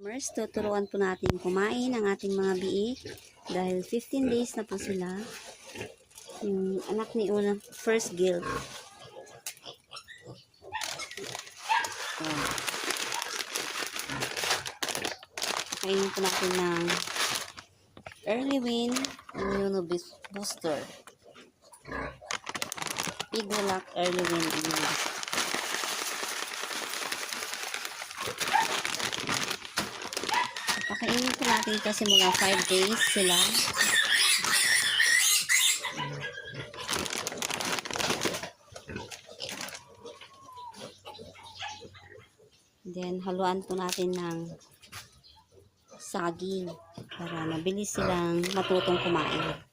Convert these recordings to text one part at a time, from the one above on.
Mers, tuturuan po natin kumain ang ating mga biik dahil 15 days na po sila. Yung anak ni Una, first guild. Kainin po natin ng Early Win Immuno Booster. Pigolac Early Win Immuno Booster. Pakainin po natin kasi mula 5 days sila. Then, haluan po natin ng saging para mabilis silang matutong kumain.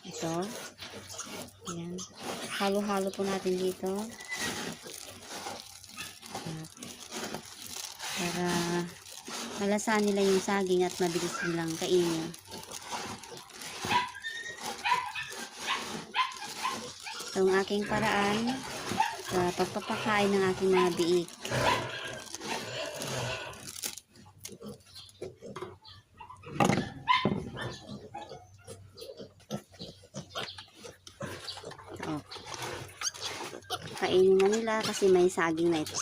Ito. Ayan. Halo-halo po natin dito. Para malasahan nila yung saging at mabilis nilang kainin. Ito ang aking paraan sa pagpapakain ng aking mga biik. Kainin na nila kasi may saging na ito.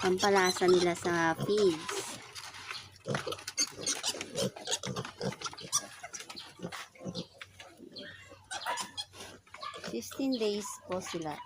Pampalasa nila sa feeds. "15 days po sila.